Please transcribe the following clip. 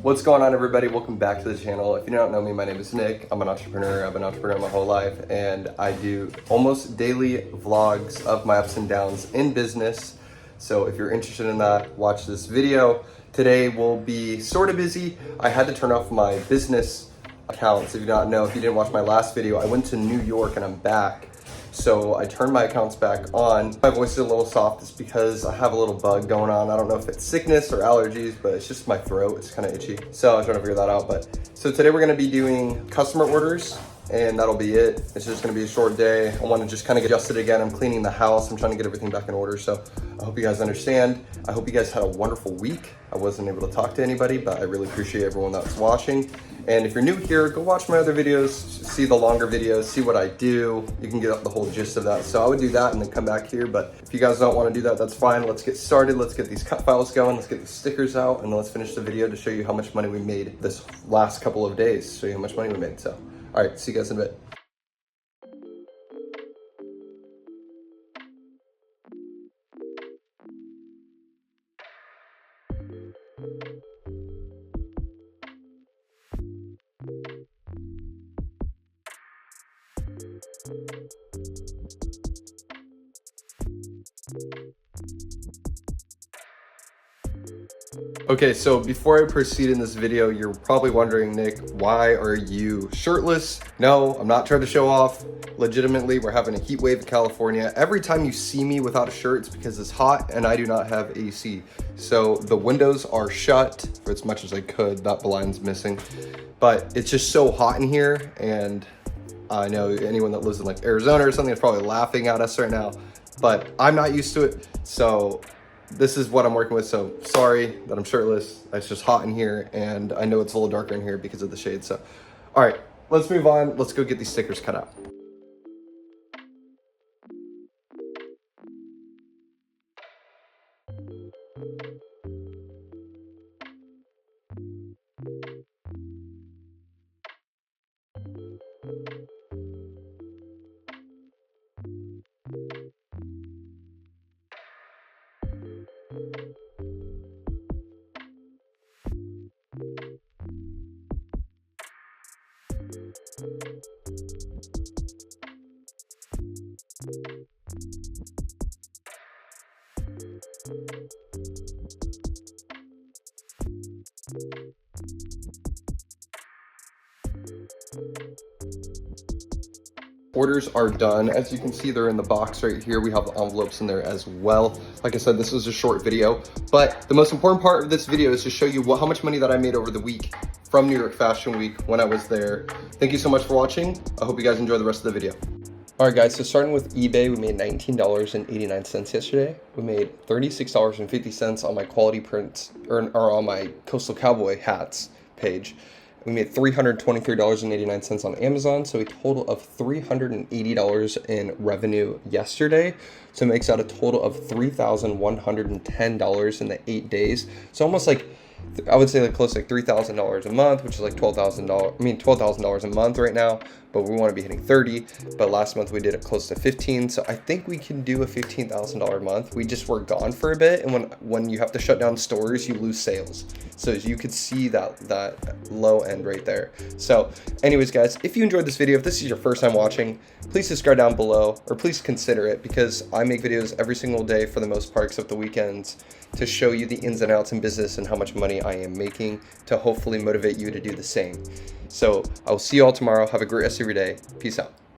What's going on, everybody? Welcome back to the channel. If you don't know me, my name is Nick. I'm an entrepreneur. I've been an entrepreneur my whole life, and I do almost daily vlogs of my ups and downs in business. So if you're interested in that, watch this video. Today will be sort of busy. I had to turn off my business accounts. If you don't know, if you didn't watch my last video, I went to New York and I'm back. So I turned my accounts back on. My voice is a little soft. It's because I have a little bug going on. I don't know if it's sickness or allergies, but it's just my throat. It's kind of itchy. So I'm trying to figure that out. So today we're gonna be doing customer orders, and that'll be it. It's just gonna be a short day. I wanna just kind of get adjusted again. I'm cleaning the house. I'm trying to get everything back in order. So I hope you guys understand. I hope you guys had a wonderful week. I wasn't able to talk to anybody, but I really appreciate everyone that's watching. And if you're new here, go watch my other videos, see the longer videos, see what I do. You can get the whole gist of that. So I would do that and then come back here. But if you guys don't want to do that, that's fine. Let's get started. Let's get these cut files going. Let's get the stickers out, and then let's finish the video to show you how much money we made this last couple of days. Show you how much money we made. So, all right, see you guys in a bit. Okay, so before I proceed in this video, you're probably wondering, Nick, why are you shirtless? No, I'm not trying to show off. Legitimately, we're having a heat wave in California. Every time you see me without a shirt, it's because it's hot and I do not have AC. So the windows are shut for as much as I could. That blind's missing. But it's just so hot in here, and I know anyone that lives in like Arizona or something is probably laughing at us right now, but I'm not used to it. So this is what I'm working with. So sorry that I'm shirtless. It's just hot in here, and I know it's a little darker in here because of the shade. So, all right, let's move on. Let's go get these stickers cut out. Orders are done. As you can see, they're in the box right here. We have the envelopes in there as well. Like I said, this was a short video, but the most important part of this video is to show you how much money that I made over the week from New York Fashion Week when I was there. Thank you so much for watching. I hope you guys enjoy the rest of the video. All right, guys, so starting with eBay, we made $19.89 yesterday. We made $36.50 on my quality prints, or on my Coastal Cowboy hats page. We made $323.89 on Amazon, so a total of $380 in revenue yesterday. So it makes out a total of $3,110 in the 8 days. So almost like, I would say like close to like $3,000 a month, which is like $12,000 a month right now, but we want to be hitting 30. But last month we did it close to 15. So I think we can do a $15,000 month. We just were gone for a bit. And when you have to shut down stores, you lose sales. So as you could see that low end right there. So anyways, guys, if you enjoyed this video, if this is your first time watching, please subscribe down below, or please consider it, because I make videos every single day for the most part, except the weekends, to show you the ins and outs in business and how much money I am making, to hopefully motivate you to do the same. So I will see you all tomorrow. Have a great rest of your day. Peace out.